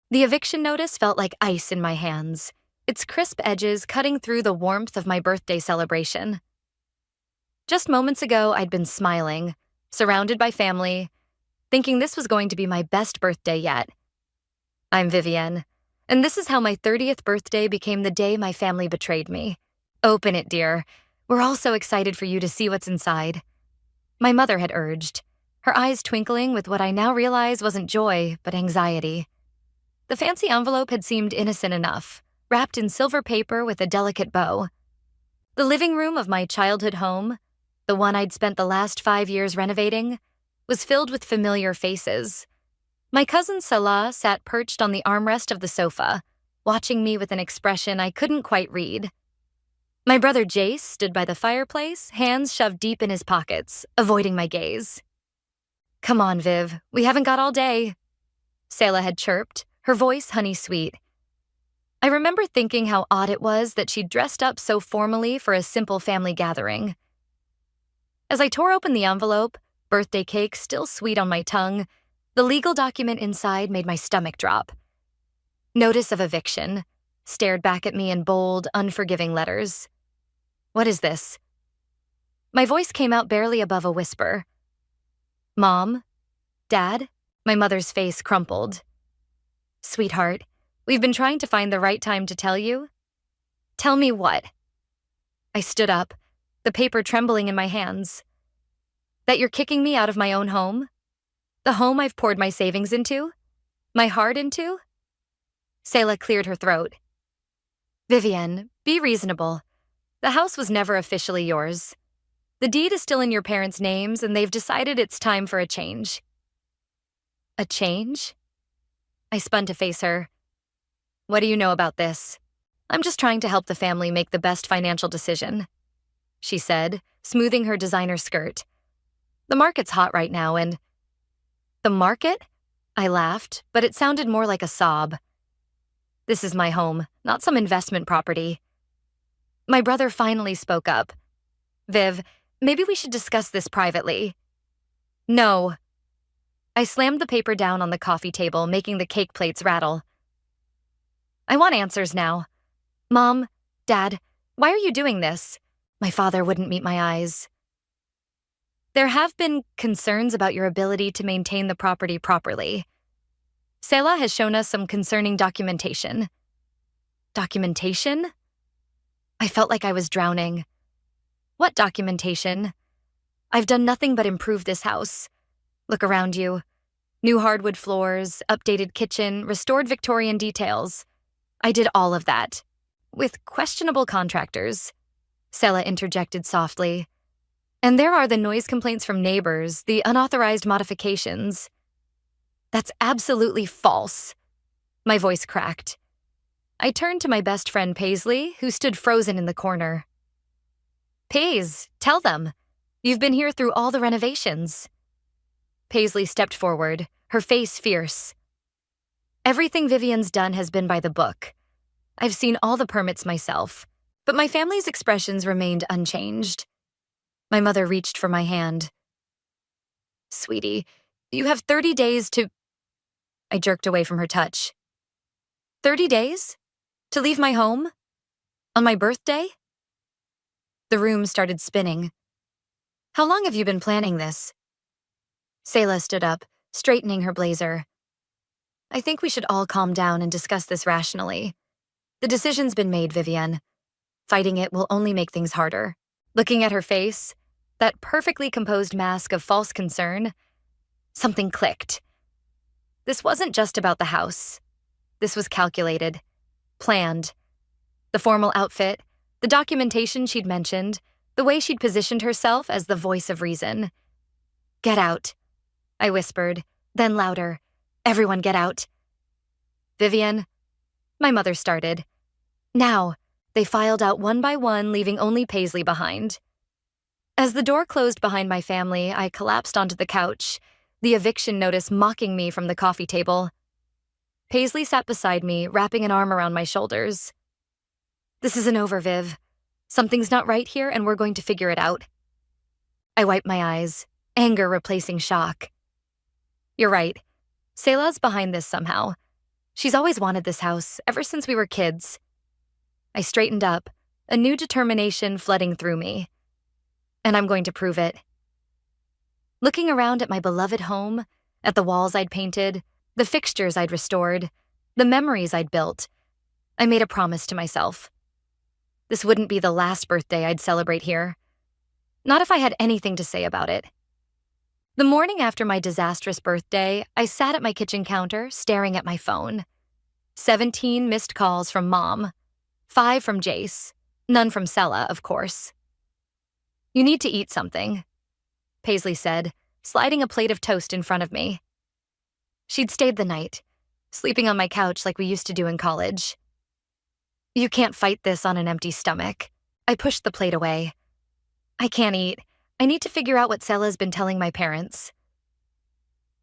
The eviction notice felt like ice in my hands, its crisp edges cutting through the warmth of my birthday celebration. Just moments ago, I'd been smiling, surrounded by family, thinking this was going to be my best birthday yet. I'm Vivienne, and this is how my 30th birthday became the day my family betrayed me. Open it, dear. We're all so excited for you to see what's inside. My mother had urged, her eyes twinkling with what I now realize wasn't joy, but anxiety. The fancy envelope had seemed innocent enough, wrapped in silver paper with a delicate bow. The living room of my childhood home, the one I'd spent the last 5 years renovating, was filled with familiar faces. My cousin Salah sat perched on the armrest of the sofa, watching me with an expression I couldn't quite read. My brother Jace stood by the fireplace, hands shoved deep in his pockets, avoiding my gaze. "Come on, Viv, we haven't got all day," Selah had chirped, her voice honey-sweet. I remember thinking how odd it was that she'd dressed up so formally for a simple family gathering. As I tore open the envelope, birthday cake still sweet on my tongue, the legal document inside made my stomach drop. Notice of eviction stared back at me in bold, unforgiving letters. What is this? My voice came out barely above a whisper. Mom? Dad? My mother's face crumpled. Sweetheart, we've been trying to find the right time to tell you. Tell me what? I stood up, the paper trembling in my hands. That you're kicking me out of my own home? The home I've poured my savings into? My heart into? Selah cleared her throat. Vivienne, be reasonable. The house was never officially yours. The deed is still in your parents' names, and they've decided it's time for a change. A change? I spun to face her. What do you know about this? I'm just trying to help the family make the best financial decision, she said, smoothing her designer skirt. The market's hot right now, and... The market? I laughed, but it sounded more like a sob. This is my home, not some investment property. My brother finally spoke up. Viv, maybe we should discuss this privately. No. I slammed the paper down on the coffee table, making the cake plates rattle. I want answers now. Mom, Dad, why are you doing this? My father wouldn't meet my eyes. There have been concerns about your ability to maintain the property properly. Selah has shown us some concerning documentation. Documentation? I felt like I was drowning. What documentation? I've done nothing but improve this house. Look around you. New hardwood floors, updated kitchen, restored Victorian details. I did all of that. With questionable contractors. Selah interjected softly. And there are the noise complaints from neighbors, the unauthorized modifications. That's absolutely false. My voice cracked. I turned to my best friend Paisley, who stood frozen in the corner. Paise, tell them. You've been here through all the renovations. Paisley stepped forward, her face fierce. Everything Vivienne's done has been by the book. I've seen all the permits myself, but my family's expressions remained unchanged. My mother reached for my hand. Sweetie, you have 30 days to... I jerked away from her touch. 30 days? To leave my home? On my birthday? The room started spinning. How long have you been planning this? Selah stood up, straightening her blazer. I think we should all calm down and discuss this rationally. The decision's been made, Vivienne. Fighting it will only make things harder. Looking at her face, that perfectly composed mask of false concern, something clicked. This wasn't just about the house. This was calculated, planned. The formal outfit, the documentation she'd mentioned, the way she'd positioned herself as the voice of reason. Get out, I whispered, then louder. Everyone get out. Vivienne, my mother started. Now, they filed out one by one, leaving only Paisley behind. As the door closed behind my family, I collapsed onto the couch, the eviction notice mocking me from the coffee table. Paisley sat beside me, wrapping an arm around my shoulders. This isn't over, Viv. Something's not right here, and we're going to figure it out. I wiped my eyes, anger replacing shock. You're right. Selah's behind this somehow. She's always wanted this house, ever since we were kids. I straightened up, a new determination flooding through me. And I'm going to prove it. Looking around at my beloved home, at the walls I'd painted, the fixtures I'd restored, the memories I'd built, I made a promise to myself. This wouldn't be the last birthday I'd celebrate here. Not if I had anything to say about it. The morning after my disastrous birthday, I sat at my kitchen counter, staring at my phone. 17 missed calls from Mom, 5 from Jace, none from Sella, of course. "You need to eat something," Paisley said, sliding a plate of toast in front of me. She'd stayed the night, sleeping on my couch like we used to do in college. "You can't fight this on an empty stomach." I pushed the plate away. "I can't eat. I need to figure out what Sella's been telling my parents."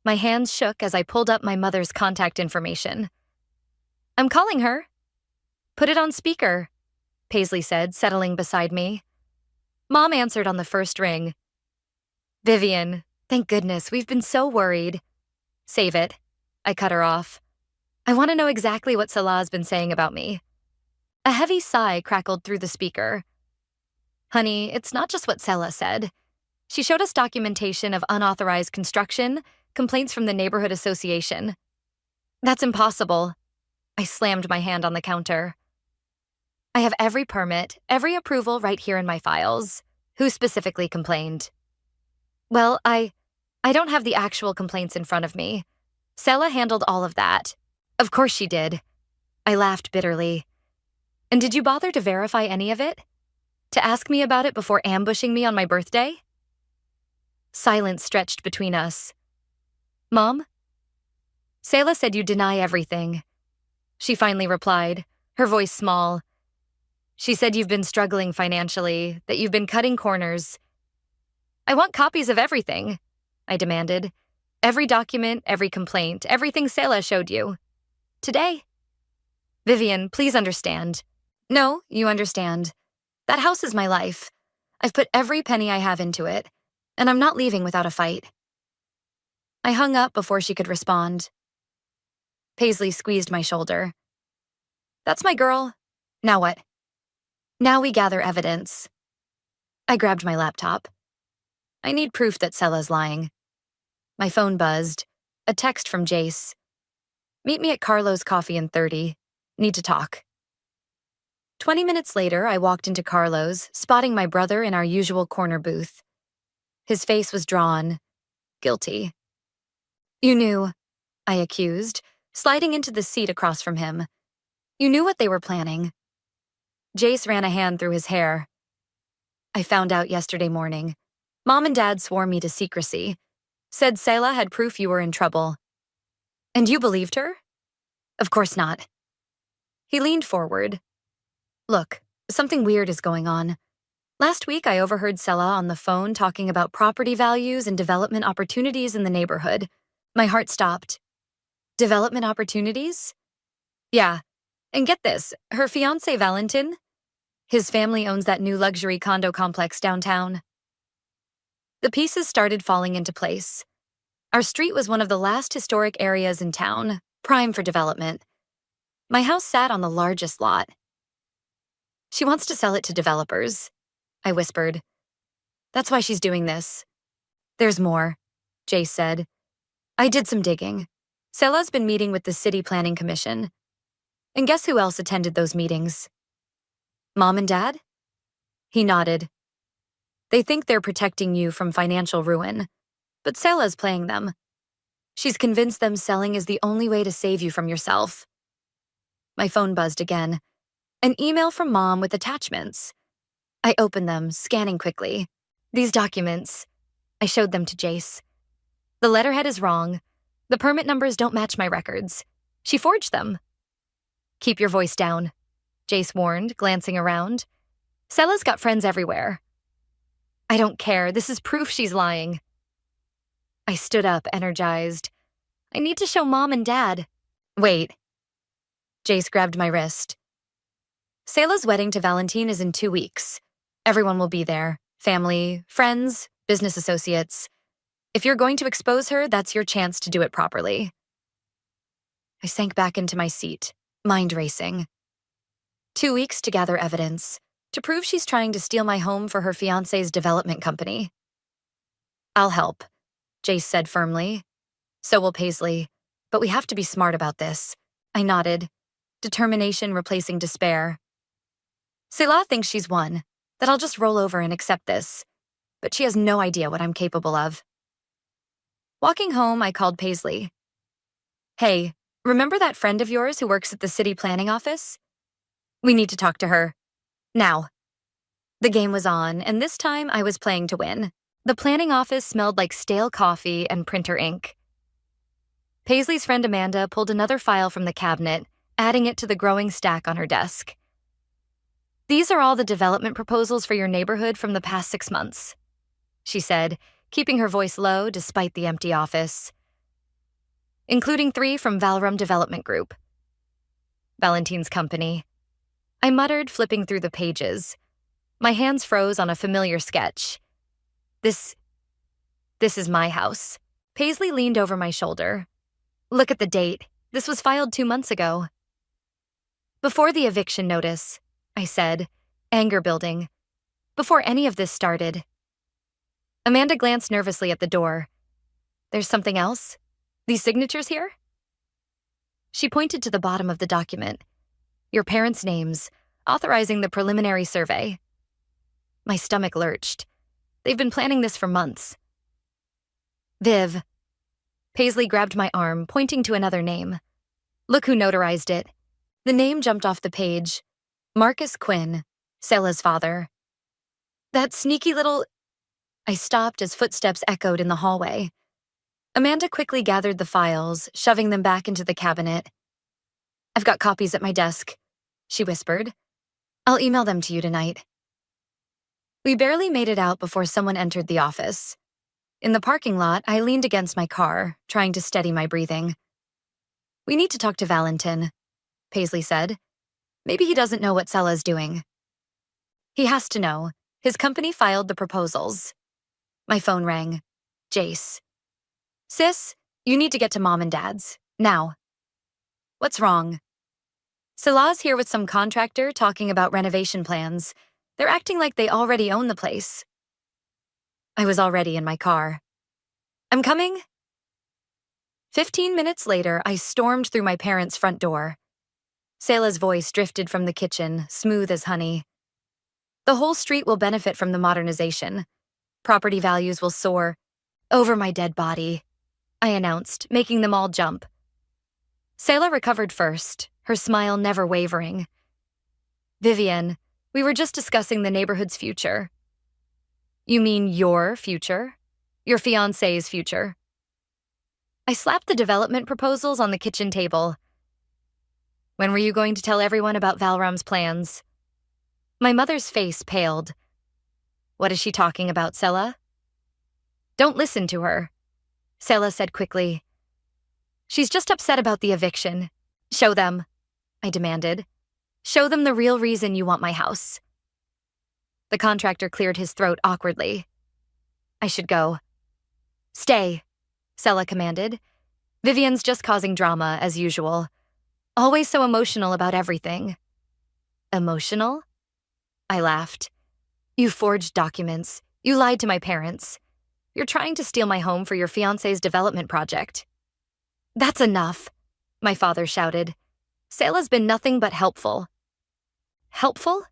My hands shook as I pulled up my mother's contact information. "I'm calling her." "Put it on speaker," Paisley said, settling beside me. Mom answered on the first ring. "Vivian, thank goodness, we've been so worried." "Save it." I cut her off. "I want to know exactly what Salah's been saying about me." A heavy sigh crackled through the speaker. "Honey, it's not just what Sela said. She showed us documentation of unauthorized construction, complaints from the neighborhood association." "That's impossible." I slammed my hand on the counter. "I have every permit, every approval right here in my files. Who specifically complained?" "Well, I don't have the actual complaints in front of me. Sela handled all of that." "Of course she did." I laughed bitterly. "And did you bother to verify any of it? To ask me about it before ambushing me on my birthday?" Silence stretched between us. "Mom?" "Sela said you deny everything." She finally replied, her voice small. "She said you've been struggling financially, that you've been cutting corners." "I want copies of everything," I demanded. "Every document, every complaint, everything Sela showed you. Today." "Vivian, please understand." "No, you understand. That house is my life. I've put every penny I have into it, and I'm not leaving without a fight." I hung up before she could respond. Paisley squeezed my shoulder. "That's my girl. Now what?" "Now we gather evidence." I grabbed my laptop. I need proof that Sela's lying. My phone buzzed. A text from Jace. "Meet me at Carlo's Coffee in 30. Need to talk." 20 minutes later, I walked into Carlo's, spotting my brother in our usual corner booth. His face was drawn, guilty. "You knew," I accused, sliding into the seat across from him. "You knew what they were planning." Jace ran a hand through his hair. "I found out yesterday morning. Mom and Dad swore me to secrecy. Said Sela had proof you were in trouble." "And you believed her?" "Of course not." He leaned forward. "Look, something weird is going on. Last week, I overheard Sela on the phone talking about property values and development opportunities in the neighborhood. My heart stopped. Development opportunities? Yeah. And get this, her fiancé Valentin? His family owns that new luxury condo complex downtown." The pieces started falling into place. Our street was one of the last historic areas in town, prime for development. My house sat on the largest lot. "She wants to sell it to developers," I whispered. "That's why she's doing this." "There's more," Jace said. "I did some digging. Sela's been meeting with the City Planning Commission. And guess who else attended those meetings?" "Mom and Dad?" He nodded. "They think they're protecting you from financial ruin, but Sela's playing them. She's convinced them selling is the only way to save you from yourself." My phone buzzed again. An email from Mom with attachments. I opened them, scanning quickly. "These documents." I showed them to Jace. "The letterhead is wrong. The permit numbers don't match my records. She forged them." "Keep your voice down," Jace warned, glancing around. "Sela's got friends everywhere." "I don't care. This is proof she's lying." I stood up, energized. "I need to show Mom and Dad." "Wait." Jace grabbed my wrist. "Sela's wedding to Valentine is in 2 weeks. Everyone will be there. Family, friends, business associates. If you're going to expose her, that's your chance to do it properly." I sank back into my seat, mind racing. 2 weeks to gather evidence, to prove she's trying to steal my home for her fiancé's development company. I'll help, Jace said firmly. So will Paisley, but we have to be smart about this. I nodded, determination replacing despair. Selah thinks she's won, that I'll just roll over and accept this, but she has no idea what I'm capable of. Walking home, I called Paisley. Hey, remember that friend of yours who works at the city planning office? We need to talk to her. Now. The game was on, and this time I was playing to win. The planning office smelled like stale coffee and printer ink. Paisley's friend Amanda pulled another file from the cabinet, adding it to the growing stack on her desk. These are all the development proposals for your neighborhood from the past 6 months, she said, keeping her voice low despite the empty office. Including 3 from Valrum Development Group, Valentine's company. I muttered, flipping through the pages. My hands froze on a familiar sketch. This is my house. Paisley leaned over my shoulder. Look at the date. This was filed 2 months ago. Before the eviction notice, I said, anger building. Before any of this started. Amanda glanced nervously at the door. There's something else? These signatures here? She pointed to the bottom of the document. Your parents' names, authorizing the preliminary survey. My stomach lurched. They've been planning this for months. Viv. Paisley grabbed my arm, pointing to another name. Look who notarized it. The name jumped off the page. Marcus Quinn, Selah's father. That sneaky little... I stopped as footsteps echoed in the hallway. Amanda quickly gathered the files, shoving them back into the cabinet. I've got copies at my desk, she whispered. I'll email them to you tonight. We barely made it out before someone entered the office. In the parking lot, I leaned against my car, trying to steady my breathing. We need to talk to Valentin, Paisley said. Maybe he doesn't know what Selah's doing. He has to know. His company filed the proposals. My phone rang. Jace. Sis, you need to get to Mom and Dad's. Now. What's wrong? Selah's here with some contractor talking about renovation plans. They're acting like they already own the place. I was already in my car. I'm coming. 15 minutes later, I stormed through my parents' front door. Selah's voice drifted from the kitchen, smooth as honey. The whole street will benefit from the modernization. Property values will soar. Over my dead body, I announced, making them all jump. Selah recovered first, her smile never wavering. Vivian, we were just discussing the neighborhood's future. You mean your future? Your fiancé's future? I slapped the development proposals on the kitchen table. When were you going to tell everyone about Valrum's plans? My mother's face paled. What is she talking about, Selah? Don't listen to her, Selah said quickly. She's just upset about the eviction. Show them, I demanded. Show them the real reason you want my house. The contractor cleared his throat awkwardly. I should go. Stay, Selah commanded. Vivian's just causing drama, as usual. Always so emotional about everything. Emotional? I laughed. You forged documents. You lied to my parents. You're trying to steal my home for your fiancé's development project. That's enough, my father shouted. Selah's been nothing but helpful. Helpful?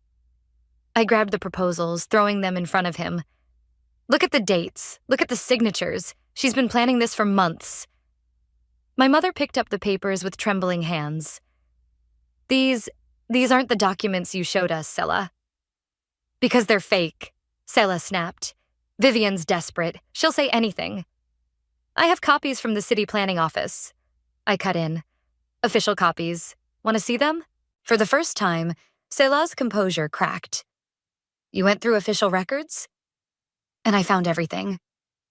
I grabbed the proposals, throwing them in front of him. Look at the dates. Look at the signatures. She's been planning this for months. My mother picked up the papers with trembling hands. These aren't the documents you showed us, Selah. Because they're fake, Selah snapped. Vivian's desperate. She'll say anything. I have copies from the city planning office. I cut in. Official copies. Want to see them? For the first time, Selah's composure cracked. You went through official records? And I found everything.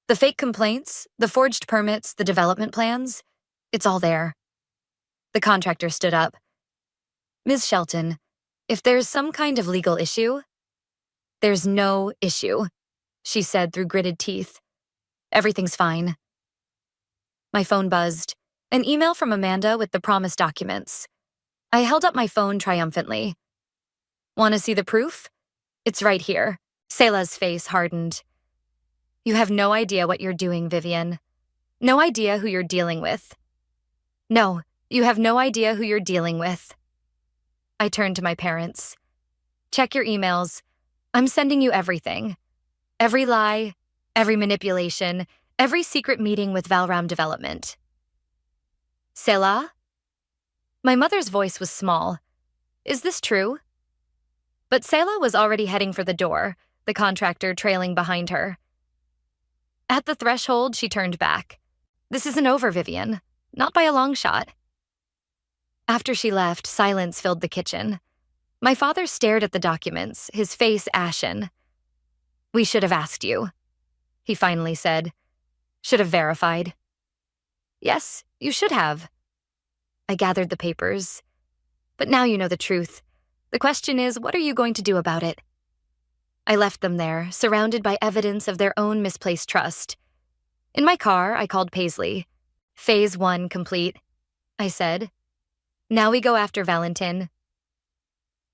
The fake complaints, the forged permits, the development plans. It's all there. The contractor stood up. Ms. Shelton, if there's some kind of legal issue... There's no issue, she said through gritted teeth. Everything's fine. My phone buzzed. An email from Amanda with the promised documents. I held up my phone triumphantly. Want to see the proof? It's right here. Selah's face hardened. You have no idea what you're doing, Vivian. No idea who you're dealing with. No, you have no idea who you're dealing with. I turned to my parents. Check your emails. I'm sending you everything. Every lie, every manipulation, every secret meeting with Valram Development. Selah? My mother's voice was small. Is this true? But Selah was already heading for the door, the contractor trailing behind her. At the threshold, she turned back. This isn't over, Vivian. Not by a long shot. After she left, silence filled the kitchen. My father stared at the documents, his face ashen. We should have asked you, he finally said. Should have verified. Yes, you should have. I gathered the papers. But now you know the truth. The question is, what are you going to do about it? I left them there, surrounded by evidence of their own misplaced trust. In my car, I called Paisley. Phase 1 complete, I said. Now we go after Valentin.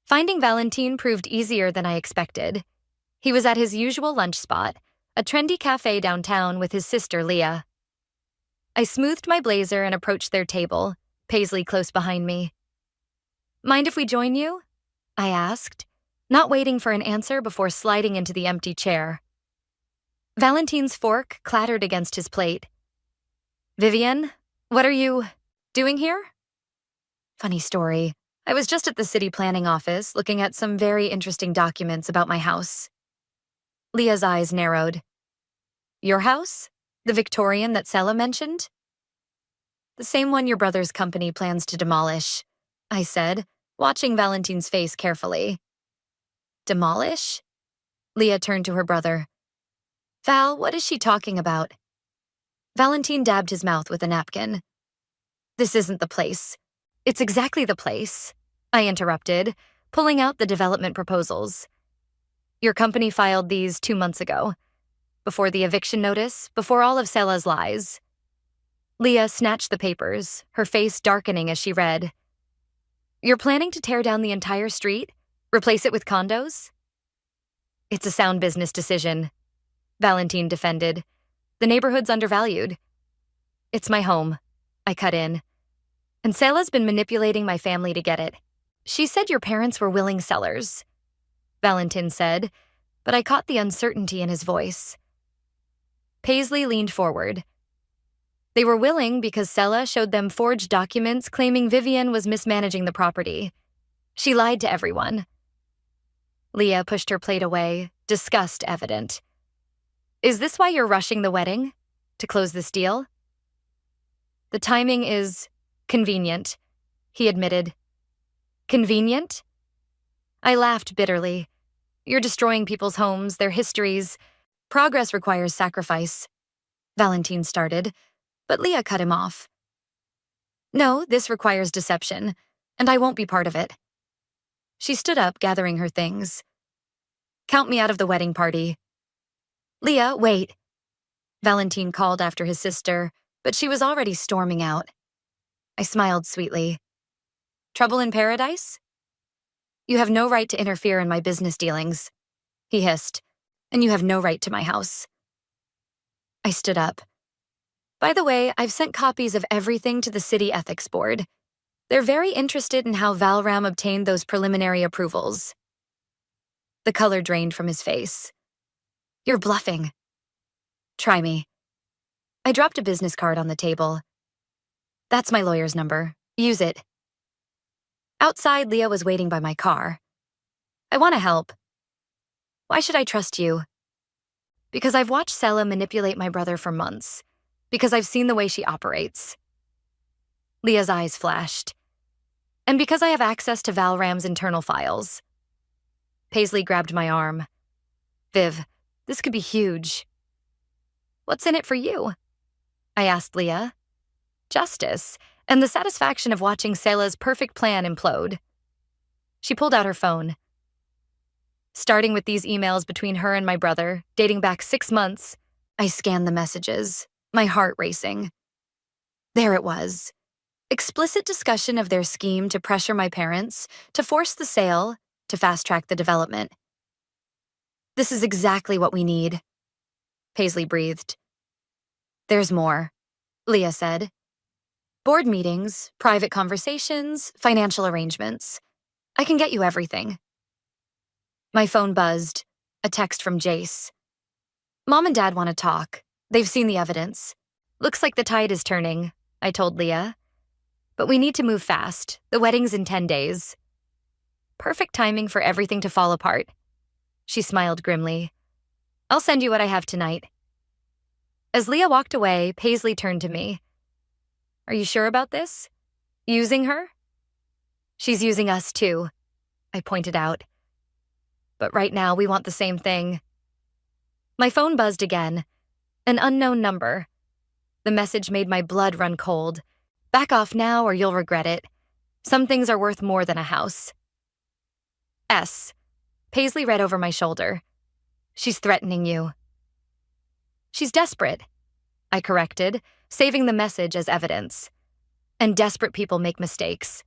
Finding Valentin proved easier than I expected. He was at his usual lunch spot, a trendy cafe downtown with his sister Leah. I smoothed my blazer and approached their table, Paisley close behind me. Mind if we join you? I asked, not waiting for an answer before sliding into the empty chair. Valentin's fork clattered against his plate. Vivian, what are you doing here? Funny story. I was just at the city planning office looking at some very interesting documents about my house. Leah's eyes narrowed. Your house? The Victorian that Selah mentioned? The same one your brother's company plans to demolish, I said, watching Valentin's face carefully. Demolish? Leah turned to her brother. Val, what is she talking about? Valentin dabbed his mouth with a napkin. This isn't the place. It's exactly the place, I interrupted, pulling out the development proposals. Your company filed these 2 months ago. Before the eviction notice, before all of Selah's lies. Leah snatched the papers, her face darkening as she read. You're planning to tear down the entire street? Replace it with condos? It's a sound business decision, Valentin defended. The neighborhood's undervalued. It's my home, I cut in. And Selah's been manipulating my family to get it. She said your parents were willing sellers, Valentin said, but I caught the uncertainty in his voice. Paisley leaned forward. They were willing because Selah showed them forged documents claiming Vivian was mismanaging the property. She lied to everyone. Leah pushed her plate away, disgust evident. Is this why you're rushing the wedding? To close this deal? The timing is convenient, he admitted. Convenient? I laughed bitterly. You're destroying people's homes, their histories. Progress requires sacrifice. Valentin started, but Leah cut him off. No, this requires deception, and I won't be part of it. She stood up, gathering her things. Count me out of the wedding party. Leah, wait. Valentin called after his sister, but she was already storming out. I smiled sweetly. Trouble in paradise? You have no right to interfere in my business dealings, he hissed, and you have no right to my house. I stood up. By the way, I've sent copies of everything to the City Ethics Board. They're very interested in how Valram obtained those preliminary approvals. The color drained from his face. You're bluffing. Try me. I dropped a business card on the table. That's my lawyer's number. Use it. Outside, Leah was waiting by my car. I want to help. Why should I trust you? Because I've watched Selah manipulate my brother for months. Because I've seen the way she operates. Leah's eyes flashed. And because I have access to Valram's internal files. Paisley grabbed my arm. Viv, this could be huge. What's in it for you? I asked Leah. Justice, and the satisfaction of watching Selah's perfect plan implode. She pulled out her phone. Starting with these emails between her and my brother, dating back 6 months, I scanned the messages, my heart racing. There it was. Explicit discussion of their scheme to pressure my parents, to force the sale, to fast-track the development. This is exactly what we need, Paisley breathed. There's more, Leah said. Board meetings, private conversations, financial arrangements. I can get you everything. My phone buzzed. A text from Jace. Mom and Dad want to talk. They've seen the evidence. Looks like the tide is turning, I told Leah. But we need to move fast. The wedding's in 10 days. Perfect timing for everything to fall apart. She smiled grimly. I'll send you what I have tonight. As Leah walked away, Paisley turned to me. Are you sure about this? Using her? She's using us too, I pointed out. But right now we want the same thing. My phone buzzed again. An unknown number. The message made my blood run cold. Back off now or you'll regret it. Some things are worth more than a house. S. Paisley read over my shoulder. She's threatening you. She's desperate, I corrected, saving the message as evidence. And desperate people make mistakes.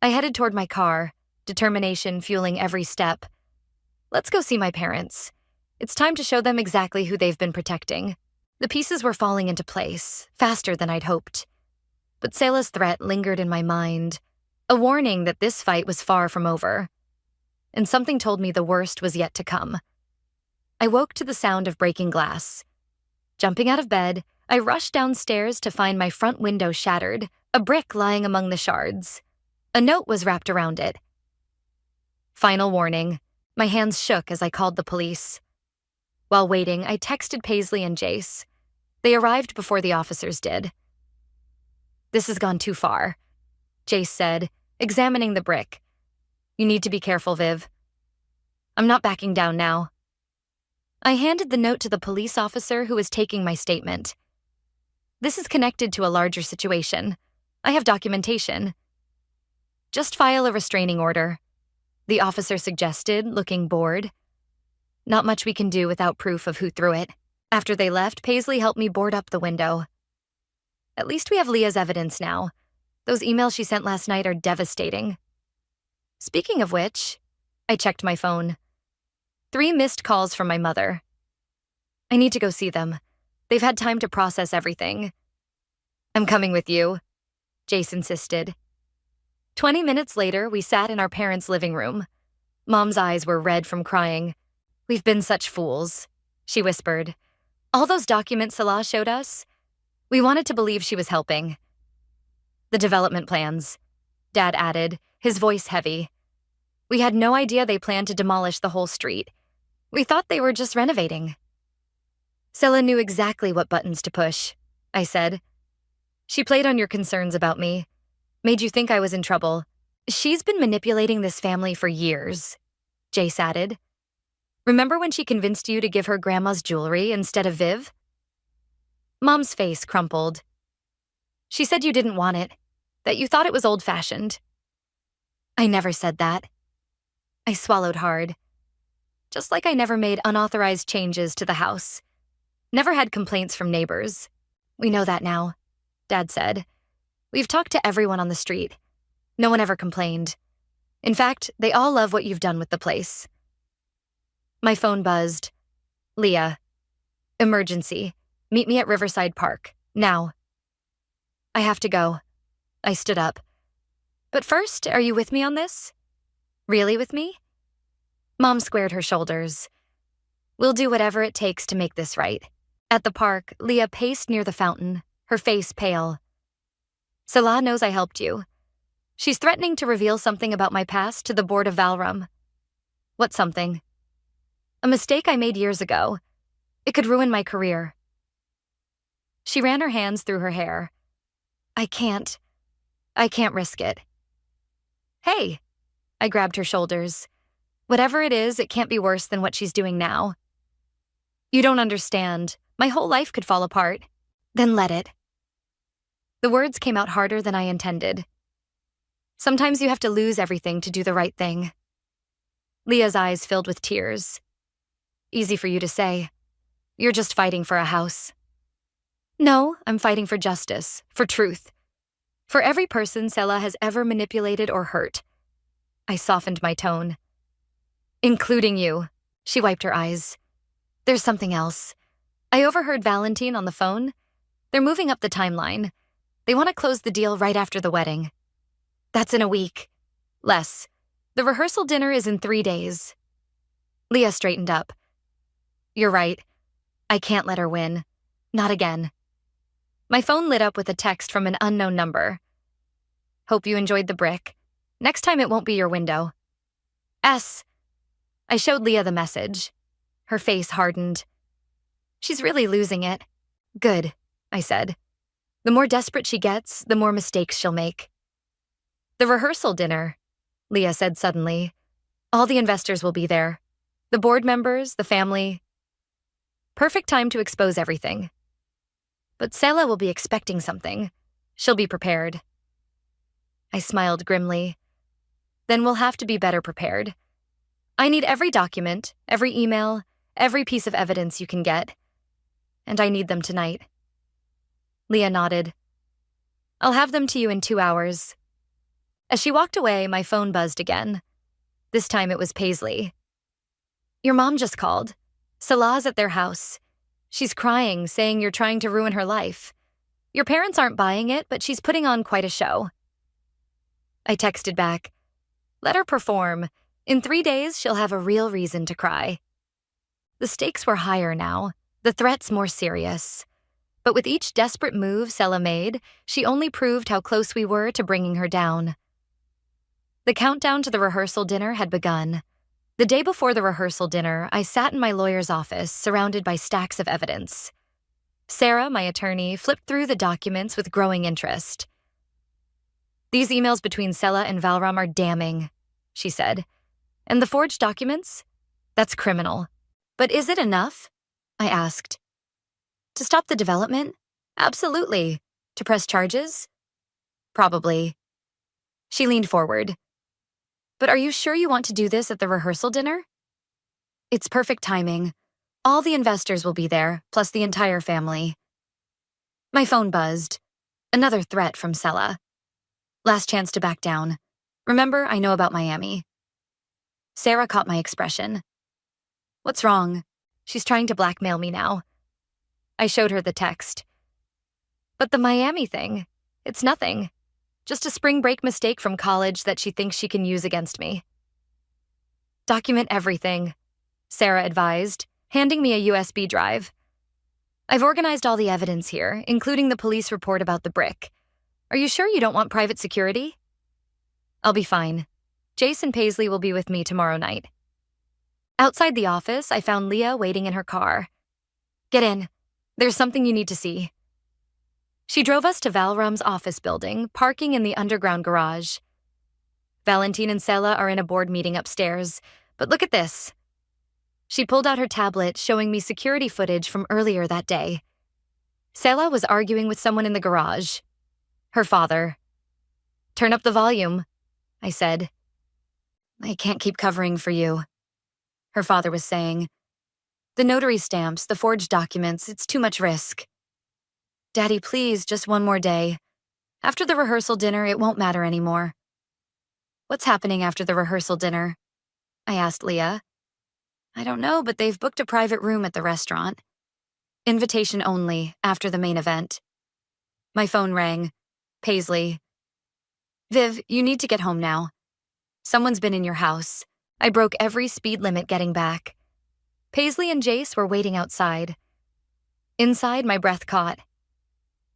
I headed toward my car, determination fueling every step. Let's go see my parents. It's time to show them exactly who they've been protecting. The pieces were falling into place, faster than I'd hoped. But Selah's threat lingered in my mind, a warning that this fight was far from over. And something told me the worst was yet to come. I woke to the sound of breaking glass. Jumping out of bed, I rushed downstairs to find my front window shattered, a brick lying among the shards. A note was wrapped around it. Final warning. My hands shook as I called the police. While waiting, I texted Paisley and Jace. They arrived before the officers did. This has gone too far, Jace said, examining the brick. You need to be careful, Viv. I'm not backing down now. I handed the note to the police officer who was taking my statement. This is connected to a larger situation. I have documentation. Just file a restraining order, the officer suggested, looking bored. Not much we can do without proof of who threw it. After they left, Paisley helped me board up the window. At least we have Leah's evidence now. Those emails she sent last night are devastating. Speaking of which, I checked my phone. 3 missed calls from my mother. I need to go see them. They've had time to process everything. I'm coming with you, Jace insisted. 20 minutes later, we sat in our parents' living room. Mom's eyes were red from crying. We've been such fools, she whispered. All those documents Salah showed us, we wanted to believe she was helping. The development plans, Dad added, his voice heavy. We had no idea they planned to demolish the whole street. We thought they were just renovating. Salah knew exactly what buttons to push, I said. She played on your concerns about me, made you think I was in trouble. She's been manipulating this family for years, Jace added. Remember when she convinced you to give her grandma's jewelry instead of Viv? Mom's face crumpled. She said you didn't want it, that you thought it was old-fashioned. I never said that. I swallowed hard. Just like I never made unauthorized changes to the house. Never had complaints from neighbors. We know that now, Dad said. We've talked to everyone on the street. No one ever complained. In fact, they all love what you've done with the place. My phone buzzed. Leah. Emergency. Meet me at Riverside Park. Now. I have to go. I stood up. But first, are you with me on this? Really with me? Mom squared her shoulders. We'll do whatever it takes to make this right. At the park, Leah paced near the fountain, her face pale. Salah knows I helped you. She's threatening to reveal something about my past to the board of Valrum. What something? A mistake I made years ago. It could ruin my career. She ran her hands through her hair. I can't risk it. Hey, I grabbed her shoulders. Whatever it is, it can't be worse than what she's doing now. You don't understand. My whole life could fall apart. Then let it. The words came out harder than I intended. Sometimes you have to lose everything to do the right thing. Leah's eyes filled with tears. Easy for you to say. You're just fighting for a house. No, I'm fighting for justice, for truth. For every person Sela has ever manipulated or hurt. I softened my tone. Including you. She wiped her eyes. There's something else. I overheard Valentine on the phone. They're moving up the timeline. They want to close the deal right after the wedding. That's in a week. Less. The rehearsal dinner is in 3 days. Leah straightened up. You're right. I can't let her win. Not again. My phone lit up with a text from an unknown number. Hope you enjoyed the brick. Next time it won't be your window. S. I showed Leah the message. Her face hardened. She's really losing it. Good, I said. The more desperate she gets, the more mistakes she'll make. The rehearsal dinner, Leah said suddenly. All the investors will be there. The board members, the family. Perfect time to expose everything. But Sela will be expecting something. She'll be prepared. I smiled grimly. Then we'll have to be better prepared. I need every document, every email, every piece of evidence you can get. And I need them tonight. Leah nodded. I'll have them to you in 2 hours. As she walked away, my phone buzzed again. This time it was Paisley. Your mom just called. Salah's at their house. She's crying, saying you're trying to ruin her life. Your parents aren't buying it, but she's putting on quite a show. I texted back. Let her perform. In 3 days, she'll have a real reason to cry. The stakes were higher now, the threats more serious. But with each desperate move Sela made, she only proved how close we were to bringing her down. The countdown to the rehearsal dinner had begun. The day before the rehearsal dinner, I sat in my lawyer's office, surrounded by stacks of evidence. Sarah, my attorney, flipped through the documents with growing interest. These emails between Sela and Valram are damning, she said. And the forged documents? That's criminal. But is it enough? I asked. To stop the development? Absolutely. To press charges? Probably. She leaned forward. But are you sure you want to do this at the rehearsal dinner? It's perfect timing. All the investors will be there, plus the entire family. My phone buzzed. Another threat from Sela. Last chance to back down. Remember, I know about Miami. Sarah caught my expression. What's wrong? She's trying to blackmail me now. I showed her the text. But the Miami thing, it's nothing. Just a spring break mistake from college that she thinks she can use against me. Document everything, Sarah advised, handing me a USB drive. I've organized all the evidence here, including the police report about the brick. Are you sure you don't want private security? I'll be fine. Jason Paisley will be with me tomorrow night. Outside the office, I found Leah waiting in her car. Get in. There's something you need to see. She drove us to Valram's office building, parking in the underground garage. Valentine and Sela are in a board meeting upstairs, but look at this. She pulled out her tablet, showing me security footage from earlier that day. Sela was arguing with someone in the garage. Her father. Turn up the volume, I said. I can't keep covering for you, her father was saying. The notary stamps, the forged documents, it's too much risk. Daddy, please, just one more day. After the rehearsal dinner, it won't matter anymore. What's happening after the rehearsal dinner? I asked Leah. I don't know, but they've booked a private room at the restaurant. Invitation only, after the main event. My phone rang. Paisley. Viv, you need to get home now. Someone's been in your house. I broke every speed limit getting back. Paisley and Jace were waiting outside. Inside, my breath caught.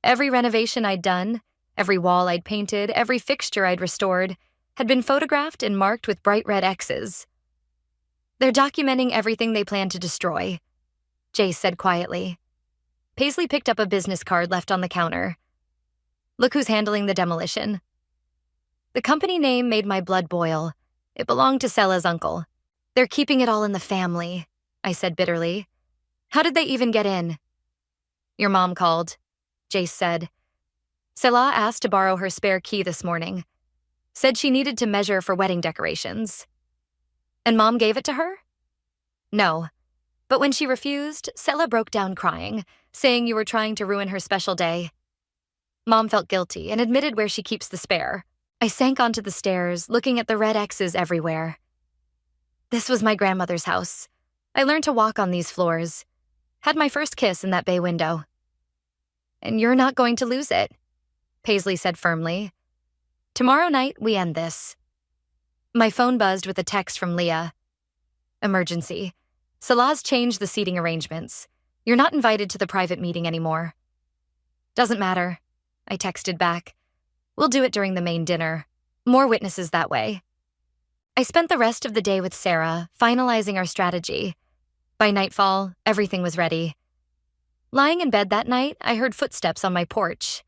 Every renovation I'd done, every wall I'd painted, every fixture I'd restored, had been photographed and marked with bright red X's. They're documenting everything they plan to destroy, Jace said quietly. Paisley picked up a business card left on the counter. Look who's handling the demolition. The company name made my blood boil. It belonged to Sela's uncle. They're keeping it all in the family, I said bitterly. How did they even get in? Your mom called, Jace said. Sela asked to borrow her spare key this morning. Said she needed to measure for wedding decorations. And Mom gave it to her? No. But when she refused, Sela broke down crying, saying you were trying to ruin her special day. Mom felt guilty and admitted where she keeps the spare. I sank onto the stairs, looking at the red X's everywhere. This was my grandmother's house. I learned to walk on these floors. Had my first kiss in that bay window. And you're not going to lose it, Paisley said firmly. Tomorrow night, we end this. My phone buzzed with a text from Leah. Emergency. Salah's changed the seating arrangements. You're not invited to the private meeting anymore. Doesn't matter, I texted back. We'll do it during the main dinner. More witnesses that way. I spent the rest of the day with Sarah, finalizing our strategy. By nightfall, everything was ready. Lying in bed that night, I heard footsteps on my porch.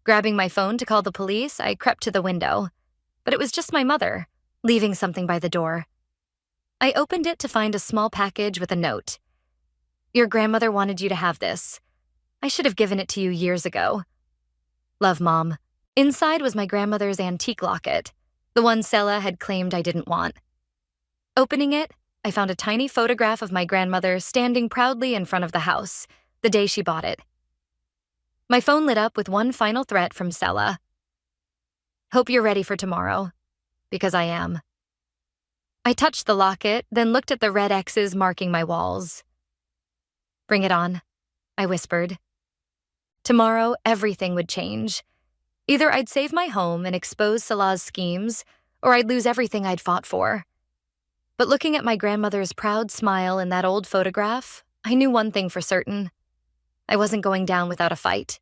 Grabbing my phone to call the police, I crept to the window. But it was just my mother, leaving something by the door. I opened it to find a small package with a note. Your grandmother wanted you to have this. I should have given it to you years ago. Love, Mom. Inside was my grandmother's antique locket, the one Sela had claimed I didn't want. Opening it, I found a tiny photograph of my grandmother standing proudly in front of the house, the day she bought it. My phone lit up with one final threat from Sela. Hope you're ready for tomorrow, because I am. I touched the locket, then looked at the red X's marking my walls. Bring it on, I whispered. Tomorrow, everything would change. Either I'd save my home and expose Salah's schemes, or I'd lose everything I'd fought for. But looking at my grandmother's proud smile in that old photograph, I knew one thing for certain. I wasn't going down without a fight.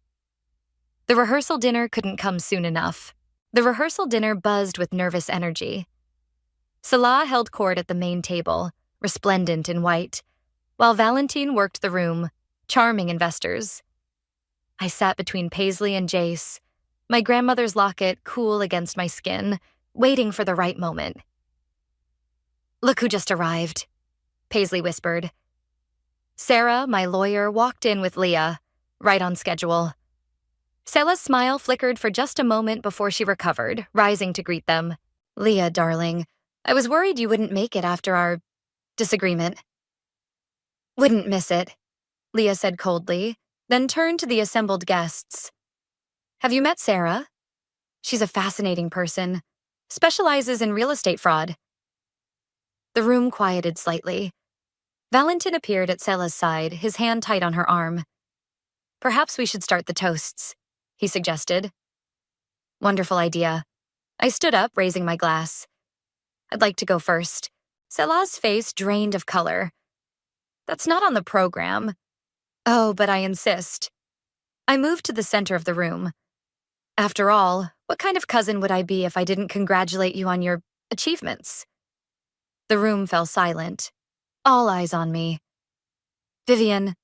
The rehearsal dinner couldn't come soon enough. The rehearsal dinner buzzed with nervous energy. Salah held court at the main table, resplendent in white, while Valentine worked the room, charming investors. I sat between Paisley and Jace, my grandmother's locket cool against my skin, waiting for the right moment. Look who just arrived, Paisley whispered. Sarah, my lawyer, walked in with Leah, right on schedule. Sela's smile flickered for just a moment before she recovered, rising to greet them. Leah, darling, I was worried you wouldn't make it after our disagreement. Wouldn't miss it, Leah said coldly, then turned to the assembled guests. Have you met Sarah? She's a fascinating person, specializes in real estate fraud. The room quieted slightly. Valentin appeared at Sela's side, his hand tight on her arm. Perhaps we should start the toasts, he suggested. Wonderful idea. I stood up, raising my glass. I'd like to go first. Sela's face drained of color. That's not on the program. Oh, but I insist. I moved to the center of the room. After all, what kind of cousin would I be if I didn't congratulate you on your achievements? The room fell silent, all eyes on me. Vivian,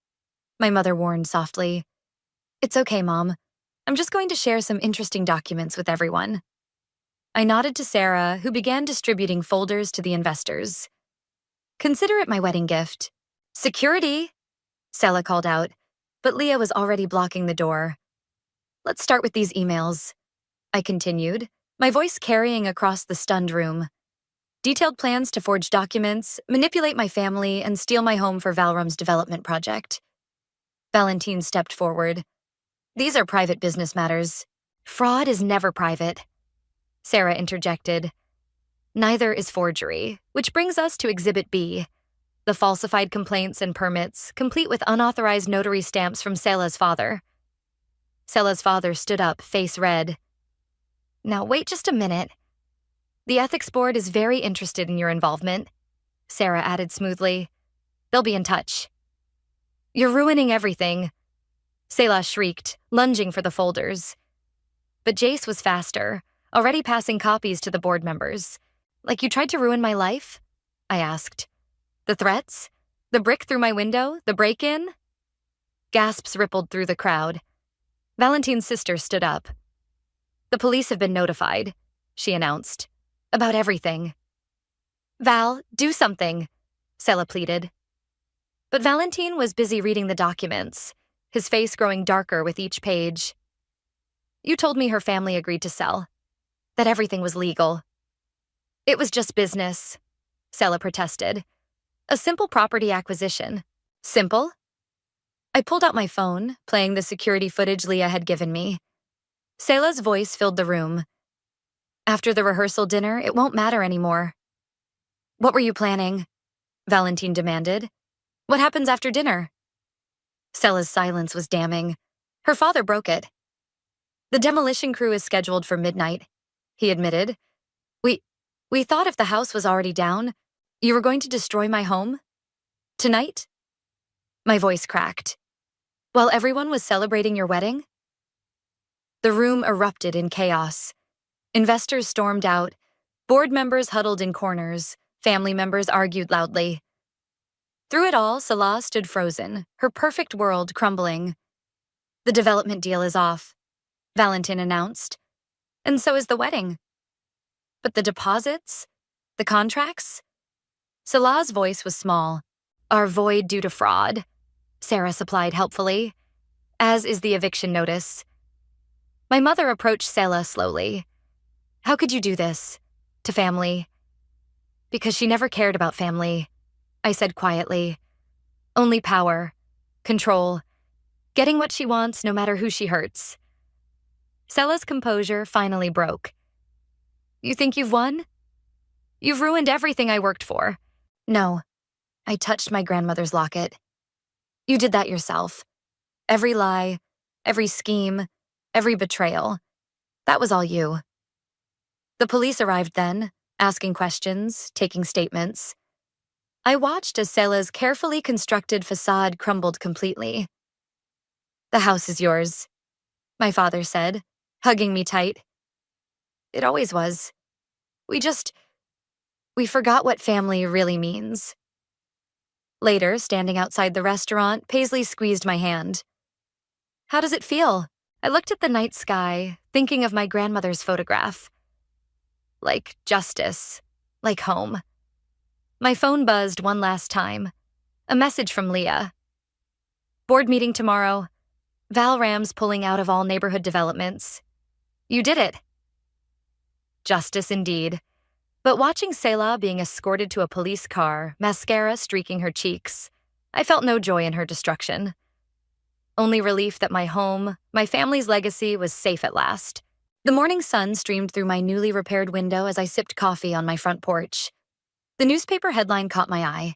my mother warned softly. It's okay, Mom. I'm just going to share some interesting documents with everyone. I nodded to Sarah, who began distributing folders to the investors. Consider it my wedding gift. Security, Sela called out, but Leah was already blocking the door. Let's start with these emails, I continued, my voice carrying across the stunned room. Detailed plans to forge documents, manipulate my family, and steal my home for Valrum's development project. Valentine stepped forward. These are private business matters. Fraud is never private. Sarah interjected. Neither is forgery, which brings us to Exhibit B, the falsified complaints and permits, complete with unauthorized notary stamps from Sela's father. Sela's father stood up, face red. Now wait just a minute. The ethics board is very interested in your involvement, Sarah added smoothly. They'll be in touch. You're ruining everything, Sela shrieked, lunging for the folders. But Jace was faster, already passing copies to the board members. Like you tried to ruin my life? I asked. The threats? The brick through my window? The break-in? Gasps rippled through the crowd. Valentine's sister stood up. The police have been notified, she announced. About everything. Val, do something, Sela pleaded. But Valentine was busy reading the documents, his face growing darker with each page. You told me her family agreed to sell, that everything was legal. It was just business, Sela protested. A simple property acquisition. Simple? I pulled out my phone, playing the security footage Leah had given me. Selah's voice filled the room. After the rehearsal dinner, it won't matter anymore. What were you planning? Valentine demanded. What happens after dinner? Selah's silence was damning. Her father broke it. The demolition crew is scheduled for midnight, he admitted. We thought if the house was already down, you were going to destroy my home? Tonight? My voice cracked. While everyone was celebrating your wedding? The room erupted in chaos. Investors stormed out. Board members huddled in corners. Family members argued loudly. Through it all, Selah stood frozen, her perfect world crumbling. The development deal is off, Valentine announced. And so is the wedding. But the deposits? The contracts? Selah's voice was small. Are void due to fraud, Sarah supplied helpfully, as is the eviction notice. My mother approached Selah slowly. How could you do this? To family? Because she never cared about family, I said quietly. Only power, control, getting what she wants no matter who she hurts. Selah's composure finally broke. You think you've won? You've ruined everything I worked for. No, I touched my grandmother's locket. You did that yourself. Every lie, every scheme, every betrayal. That was all you. The police arrived then, asking questions, taking statements. I watched as Selah's carefully constructed facade crumbled completely. The house is yours, my father said, hugging me tight. It always was. We forgot what family really means. Later, standing outside the restaurant, Paisley squeezed my hand. How does it feel? I looked at the night sky, thinking of my grandmother's photograph. Like justice, like home. My phone buzzed one last time. A message from Leah. Board meeting tomorrow. Val Ram's pulling out of all neighborhood developments. You did it. Justice indeed. But watching Selah being escorted to a police car, mascara streaking her cheeks, I felt no joy in her destruction. Only relief that my home, my family's legacy, was safe at last. The morning sun streamed through my newly repaired window as I sipped coffee on my front porch. The newspaper headline caught my eye.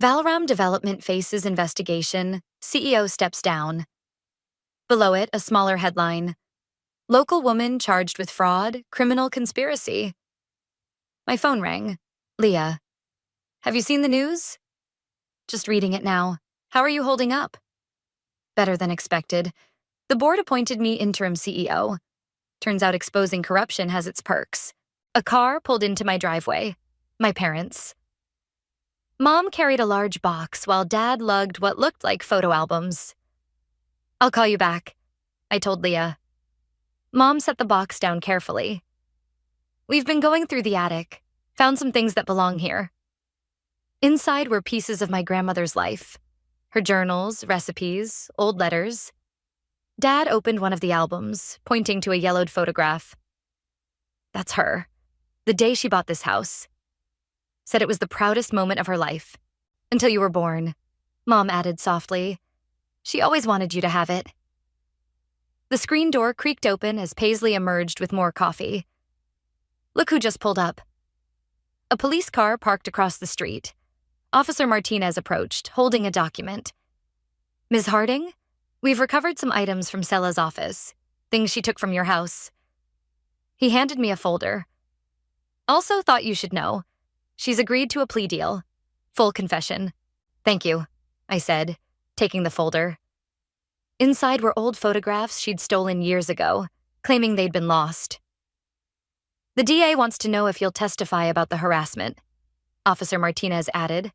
Valram Development faces investigation, CEO steps down. Below it, a smaller headline. Local woman charged with fraud, criminal conspiracy. My phone rang. Leah. Have you seen the news? Just reading it now. How are you holding up? Better than expected. The board appointed me interim CEO. Turns out exposing corruption has its perks. A car pulled into my driveway. My parents. Mom carried a large box while Dad lugged what looked like photo albums. I'll call you back, I told Leah. Mom set the box down carefully. We've been going through the attic, found some things that belong here. Inside were pieces of my grandmother's life. Her journals, recipes, old letters. Dad opened one of the albums, pointing to a yellowed photograph. That's her. The day she bought this house. Said it was the proudest moment of her life. Until you were born, Mom added softly. She always wanted you to have it. The screen door creaked open as Paisley emerged with more coffee. Look who just pulled up. A police car parked across the street. Officer Martinez approached, holding a document. Ms. Harding, we've recovered some items from Selah's office, things she took from your house. He handed me a folder. Also thought you should know. She's agreed to a plea deal. Full confession. Thank you, I said, taking the folder. Inside were old photographs she'd stolen years ago, claiming they'd been lost. The DA wants to know if you'll testify about the harassment, Officer Martinez added.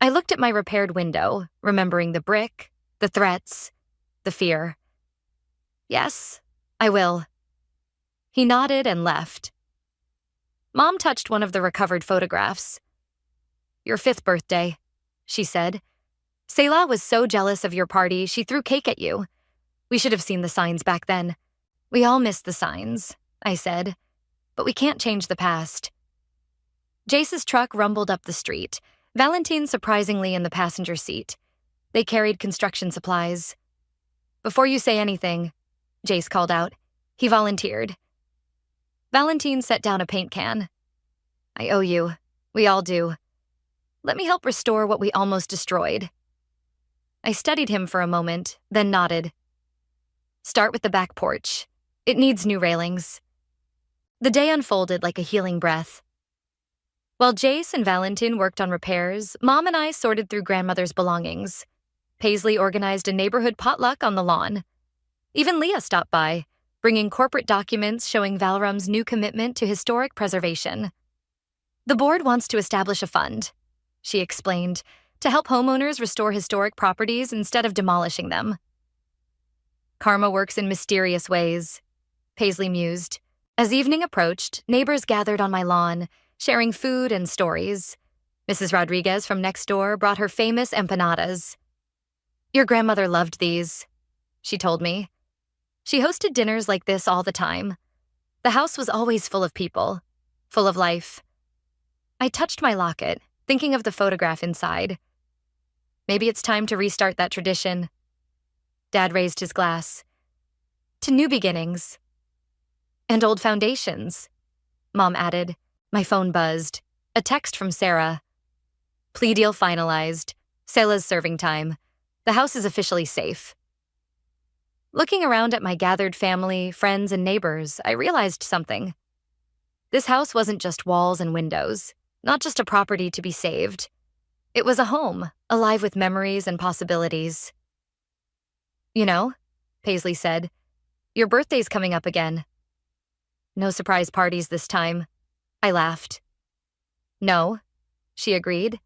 I looked at my repaired window, remembering the brick, the threats, the fear. Yes, I will. He nodded and left. Mom touched one of the recovered photographs. Your 5th birthday, she said. Selah was so jealous of your party, she threw cake at you. We should have seen the signs back then. We all missed the signs, I said. But we can't change the past. Jace's truck rumbled up the street, Valentine surprisingly in the passenger seat. They carried construction supplies. "Before you say anything," Jace called out. He volunteered. Valentine set down a paint can. "I owe you. We all do. Let me help restore what we almost destroyed." I studied him for a moment, then nodded. "Start with the back porch. It needs new railings." The day unfolded like a healing breath. While Jace and Valentine worked on repairs, Mom and I sorted through grandmother's belongings. Paisley organized a neighborhood potluck on the lawn. Even Leah stopped by, bringing corporate documents showing Valrum's new commitment to historic preservation. "The board wants to establish a fund," she explained, "to help homeowners restore historic properties instead of demolishing them." "Karma works in mysterious ways," Paisley mused. As evening approached, neighbors gathered on my lawn, sharing food and stories. Mrs. Rodriguez from next door brought her famous empanadas. "Your grandmother loved these," she told me. She hosted dinners like this all the time. The house was always full of people, full of life. I touched my locket, thinking of the photograph inside. Maybe it's time to restart that tradition. Dad raised his glass. "To new beginnings." "And old foundations," Mom added. My phone buzzed. A text from Sarah. "Plea deal finalized. Selah's serving time. The house is officially safe." Looking around at my gathered family, friends, and neighbors, I realized something. This house wasn't just walls and windows, not just a property to be saved. It was a home, alive with memories and possibilities. "You know," Paisley said, "your birthday's coming up again." "No surprise parties this time." I laughed. "No," she agreed.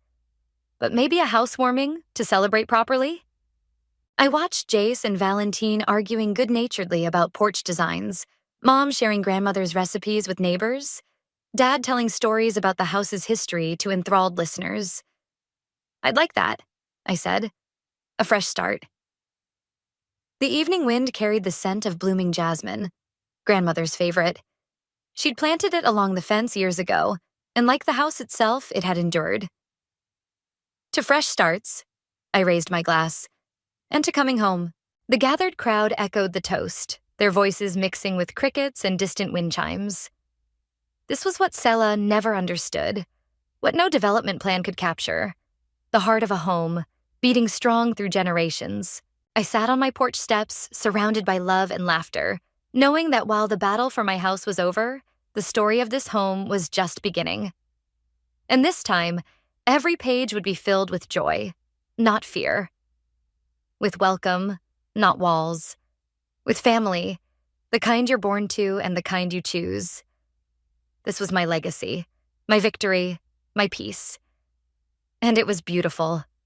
"But maybe a housewarming to celebrate properly?" I watched Jace and Valentine arguing good-naturedly about porch designs, Mom sharing grandmother's recipes with neighbors, Dad telling stories about the house's history to enthralled listeners. "I'd like that," I said. "A fresh start." The evening wind carried the scent of blooming jasmine, grandmother's favorite. She'd planted it along the fence years ago, and like the house itself, it had endured. "To fresh starts," I raised my glass, "and to coming home." The gathered crowd echoed the toast, their voices mixing with crickets and distant wind chimes. This was what Selah never understood, what no development plan could capture. The heart of a home, beating strong through generations. I sat on my porch steps, surrounded by love and laughter, knowing that while the battle for my house was over, the story of this home was just beginning. And this time, every page would be filled with joy, not fear. With welcome, not walls. With family, the kind you're born to and the kind you choose. This was my legacy, my victory, my peace. And it was beautiful.